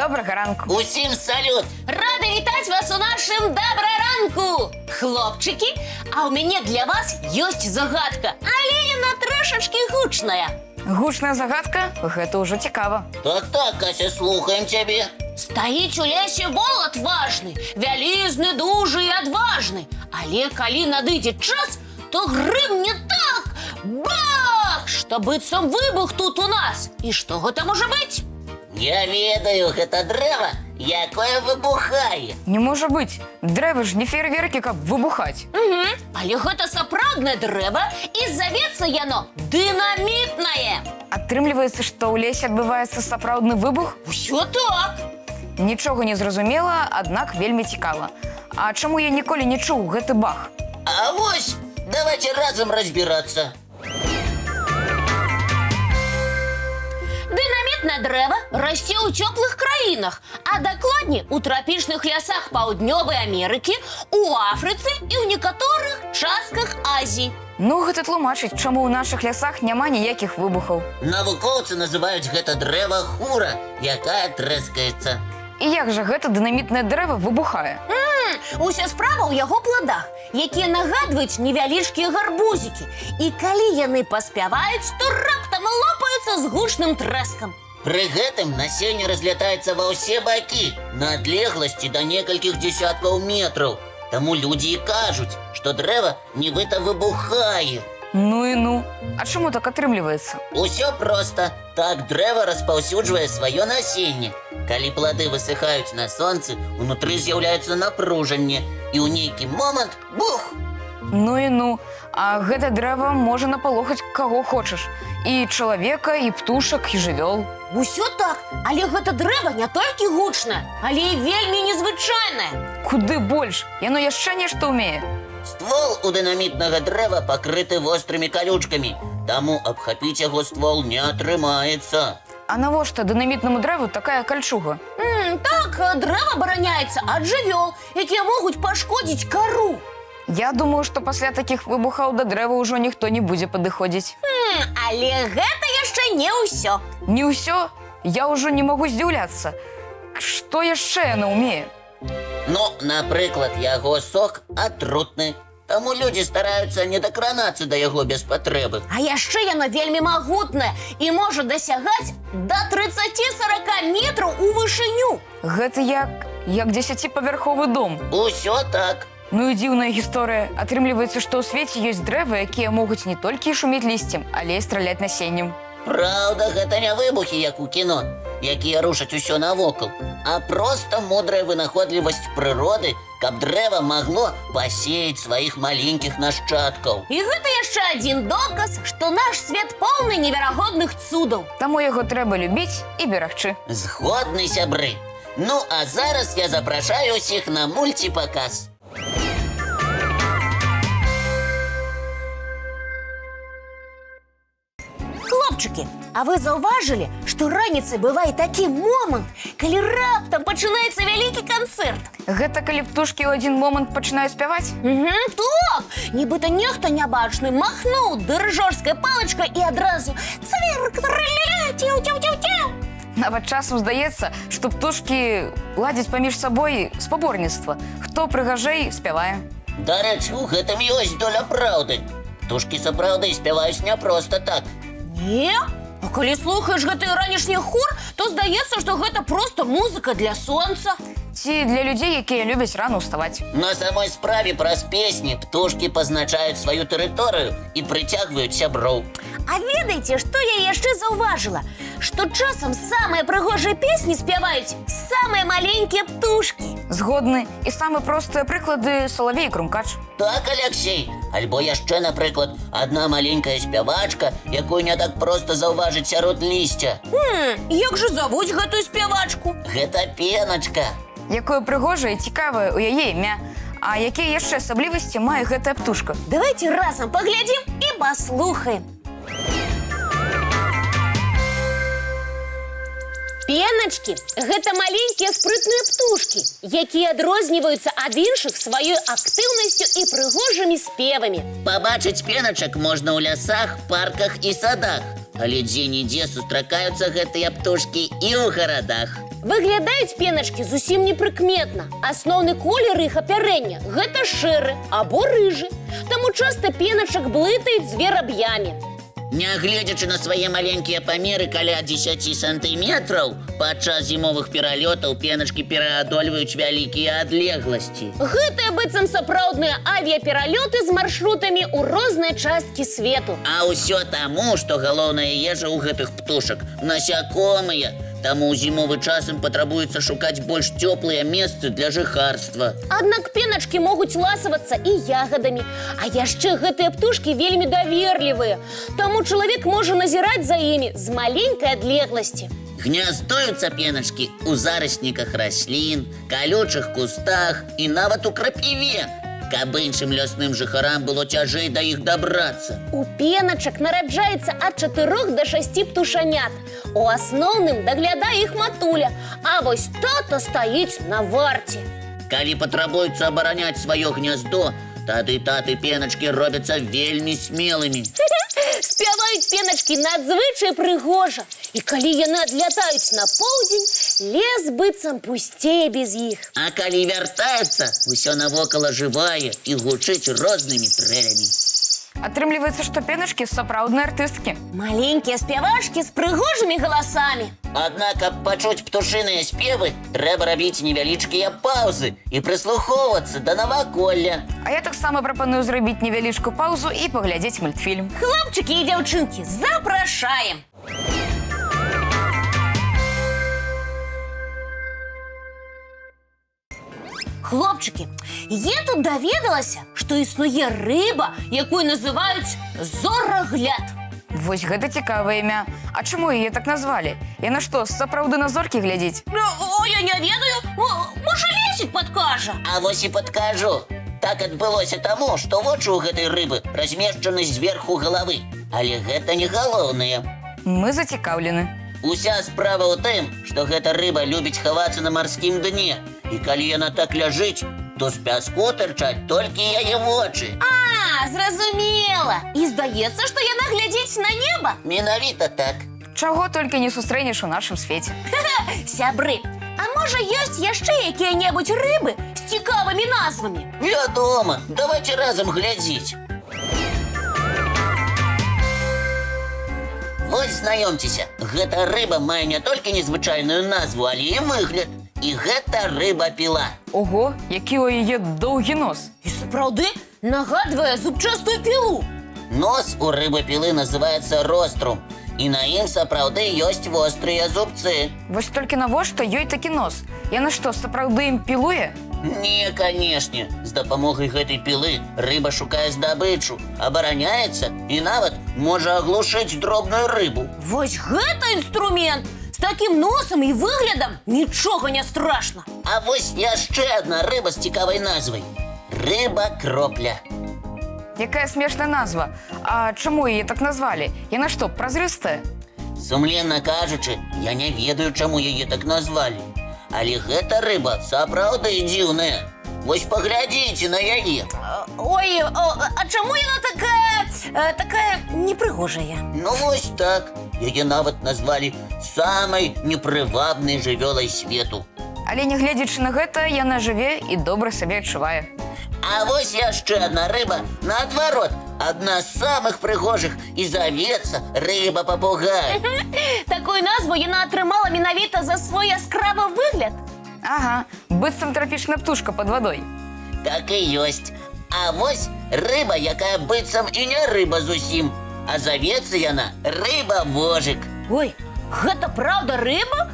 Добрага ранку. Усім салют! Рада вітаць вас у нашым дабраранку! Хлопчыкі, а ў мяне для вас ёсць загадка, але яна трошачкі гучная. Гучная загадка? Гэта ўжо цікава. Так, Кася, слухаем цябе. Стаіць у лесе вол адважны, вялізны, дужы і адважны. Але калі надыдзе час, то грымне так! Бах! Што быццам выбух тут у нас. І што гэта можа быць? Я ведаю, гэта дрэва, якое выбухае. Не можа быць. Дрэвы ж не фейерверкі, каб выбухаць. Але гэта сапраўднае дрэва, і завецца яно дынамітнае. Атрымліваецца, што ў лесе адбываецца сапраўдны выбух? Усё так. Нічога не зразумела, аднак вельмі цікава. А чаму я ніколі не чуў гэты бах? А вось, давайте разом разбираться. Дынамітнае дрэва расце ў цёплых краінах, а дакладней у трапічных лясах Паўднёвай Амерыкі, у Афрыцы і ў некаторых частках Азіі. Ну, гэта тлумачыць, чаму ў нашых лясах няма ніякіх выбухаў. Навукоўцы называюць гэта дрэва хура, якая трэскаецца. І як жа гэта дынамітнае дрэва выбухае? Уся справа ў яго пладах, якія нагадваюць невялічкія гарбузікі. І калі яны паспяваюць, то раптам лопаюцца з гучным трэскам. Пры гэтым насенне разлятаецца ва ўсе бакі, на адлегласці да некалькіх дзесяткаў метраў. Таму людзі і кажуць, што дрэва нібыта выбухае. Ну і ну. А чаму так атрымліваецца? Усё проста. Так дрэва распаўсюджвае сваё насенне. Калі плады высыхаюць на сонцы, унутры з'яўляецца напружанне, і ў нейкі момант бух! Ну і ну. А гэта дрэва можа напалохаць каго хочаш. І чалавека, і птушак, і жывёл. Усё так, але гэта дрэва не толькі гучнае, але і вельмі незвычайнае. Куды больш? Яно яшчэ нешта ўмее. Ствол у дынамітнага дрэва пакрыты вострымі калючкамі, таму абхапіць яго ствол не атрымаецца. А навошта дынамітнаму дрэву такая кальчуга? Так, дрэва абараняецца ад жывёл, якія могуць пашкодзіць кару. Я думаю, што пасля такіх выбухаў да дрэва ўжо ніхто не будзе падыходзіць. Але гэта яшчэ не ўсё. Не ўсё? Я ўжо не магу здзіўляцца. Што яшчэ яна ўмее? Ну, напрыклад, яго сок атрутны, таму людзі стараюцца не дакранацца да яго без патрэбы. А яшчэ яно вельмі магутнае і можа дасягаць да 30-40 метраў у вышыню. Гэта як 10-павярховы дом. Усё так. Ну і дзіўная гісторыя. Атрымліваецца, што ў свеце ёсць дрэвы, якія могуць не толькі шумець лісцем, але і страляць насеннем. Праўда, гэта не выбухі, як у кіно, якія рушаць усё навокал, а проста мудрая вынаходлівасць прыроды, каб дрэва магло пасеяць сваіх маленькіх нашчадкаў. І гэта яшчэ адзін доказ, што наш свет поўны неверагодных цудаў. Таму яго трэба любіць і берагчы. Згодны, сябры. Ну, а зараз я запрашаю ўсіх на мульціпаказ. Хлопчыкі, а вы заўважылі, што раніцай бывае такі момант, калі раптам пачынаецца вялікі канцэрт? Гэта калі птушкі ў адзін момант пачынаюць спяваць? Так! Нібыта нехта нябачны махнуў дырыжорскай палачкай і адразу цвірк, тры-ля-ля, цеў-цеў-цеў-цеў. Нават часам здаецца, што птушкі ладзяць паміж сабой спаборніцтва. Хто прыгажэй спявае. Дарэчы, у гэтым ёсць доля праўды. Птушкі сапраўды спяваюць не проста так. Не? А калі слухаеш гэты ранішні хор, то здаецца, што гэта проста музыка для сонца. Ці для людзей, якія любяць рана ўставаць. На самой справе праз песні птушкі пазначаюць сваю тэрыторыю і прыцягваюць сяброў. А ведаеце, што я яшчэ заўважыла? Што часам самыя прыгожыя песні спяваюць самыя маленькія птушкі. Згодны. І самы простыя прыклады салавей і крумкач. Так, Алексей. Альбо яшчэ, напрыклад, адна маленькая спявачка, якую не так проста заўважыць сярод лісця. Як жа завуць гэтую спявачку? Гэта Пеначка. Якое прыгожае і цікавае ў яе імя. А якія яшчэ асаблівасці мае гэтая птушка? Давайте разам паглядзім і паслухаем. Пеначкі – гэта маленькія спрытныя птушкі, якія адрозніваюцца ад іншых сваёй актыўнасцю і прыгожымі спевамі. Пабачыць пеначак можна ў лясах, парках і садах. Але дзе-нідзе сустракаюцца гэтыя птушкі і ў гарадах. Выглядаюць пеначкі зусім непрыкметна. Асноўны колер іх апярэння – гэта шэры або рыжы. Таму часта пеначак блытаюць з вераб'ямі. Нягледзячы на свае маленькія памеры каля 10 сантыметраў, падчас зімовых пералётаў пеначкі пераадольваюць вялікія адлегласці. Гэтыя быццам сапраўдныя авіяпералёты з маршрутамі ў розныя часткі свету. А ўсё таму, што галоўная ежа ў гэтых птушак насякомыя. Таму ў зімовы час ім патрабуецца шукаць больш цёплыя месцы для жыхарства. Аднак пеначкі могуць ласавацца і ягадамі. А яшчэ гэтыя птушкі вельмі даверлівыя. Таму чалавек можа назіраць за імі з маленькай адлегласці. Гняздуюцца пеначкі ў зарасніках раслін, калючых кустах і нават у крапіве, каб іншым лясным жыхарам было цяжэй да іх дабрацца. У пеначак нараджаецца ад 4 до 6 птушанят. У асноўным даглядае іх матуля, а вось тата стаіць на варце. Калі патрабуецца абараняць сваё гняздо, тады таты пеначкі робяцца вельмі смелымі. Спяваюць пеначкі надзвычай прыгожа. І калі яны адлятаюць на поўдзень, лес быццам пусцее без іх. А калі вяртаецца, усё навокал ажывае і гучыць рознымі трэлямі. Атрымліваецца, што пеначкі сапраўдныя артысткі. Маленькія спявашкі з прыгожымі галасамі. Аднак, каб пачуць птушыныя спевы, трэба рабіць невялічкія паўзы і прыслухоўвацца да наваколля. А я таксама прапаную зрабіць невялічкую паўзу і паглядзець мультфільм. Хлопчыкі і дзяўчынкі, запрашаем! Хлопчыкі, я тут даведалася, што існуе рыба, якую называюць зорагляд. Вось гэта цікавае імя. А чаму яе так назвалі? Яна што, сапраўды на зоркі глядзіць? Я не ведаю. Можа, Лесік падкажа. А вось і падкажу. Так адбылося таму, што вочы ў гэтай рыбы размешчаны зверху галавы. Але гэта не галоўнае. Мы зацікаўлены. Уся справа ў тым, што гэта рыба любіць хавацца на марскім дне. І калі яна так ляжыць, то з пяску тырчаць толькі яе вочы. Зразумела. І здаецца, што яна глядзіць на неба. Менавіта так. Чаго толькі не сустрэнеш у нашым свеце. Сябры, а можа ёсць яшчэ якія-небудзь рыбы з цікавымі назвамі? Вядома, давайце разам глядзець. Вось знаёмцеся, гэта рыба мае не толькі незвычайную назву, але і выгляд. І гэта рыба-піла. Ого, які ў яе доўгі нос. І сапраўды нагадвае зубчастую пілу. Нос у рыбы-пілы называецца рострум. І на ім сапраўды ёсць вострыя зубцы. Вось толькі навошта ёй такі нос? Яна што, сапраўды ім пілуе? Не, канешне. З дапамогай гэтай пілы рыба шукае здабычу, абараняецца і нават можа аглушыць дробную рыбу. Вось гэта інструмент! З такім носам і выглядам нічога не страшна. А вось яшчэ адна рыба з цікавай назвай. Рыба-кропля. Якая смешная назва. А чаму яе так назвалі? Яна што, празрыстая? Сумленна кажучы, я не ведаю, чаму яе так назвалі. Але гэта рыба сапраўды дзіўная. Вось паглядзіце на яе. Ой, а чаму яна такая непрыгожая? Ну вось так. Яе нават назвалі самай непрывабнай жывёлай свету. Але нягледзячы на гэта, яна жыве і добра сабе адчувае. А вось яшчэ адна рыба, наадварот, адна з самых прыгожых і завецца рыба-папугай. Такую назву яна атрымала менавіта за свой яскравы выгляд. Ага, быццам трапічная птушка пад вадой. Так і ёсць. А вось рыба, якая быццам і не рыба зусім, а завецца яна рыба-вожык. Ой, гэта праўда рыба?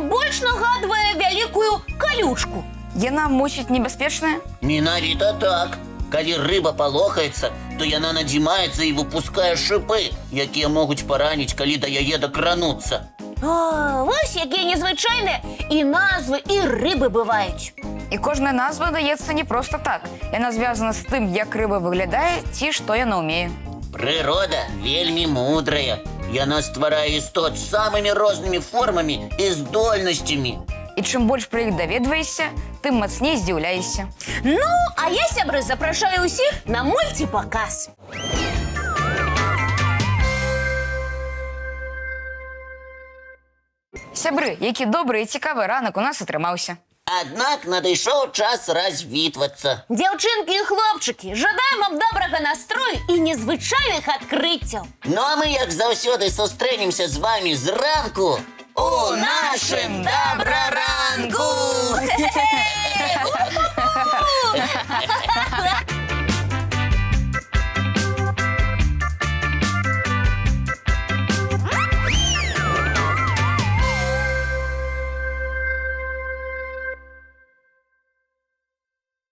Больш нагадвае вялікую калючку. Яна, мусіць, небяспечная? Менавіта так. Калі рыба палохаецца, то яна надзімаецца і выпускае шыпы, якія могуць параніць, калі да яе дакрануцца. Вось якія незвычайныя і назвы, і рыбы бываюць. І кожная назва даецца не проста так. Яна звязана з тым, як рыба выглядае ці што яна ўмее. Прырода вельмі мудрая. Яна стварае істот з самымі рознымі формамі і здольнасцямі. І чым больш пра іх даведваешся, тым мацней здзіўляешся. Ну, а я, сябры, запрашаю ўсіх на мульціпаказ. сябры, які добры і цікавы ранак у нас атрымаўся. Аднак надышоў час развітвацца. Дзяўчынкі і хлопчыкі, жадаем вам добрага настрою і незвычайных адкрыццяў. Ну а мы, як заўсёды, сустрэнемся з вамі зранку у нашым добраранку!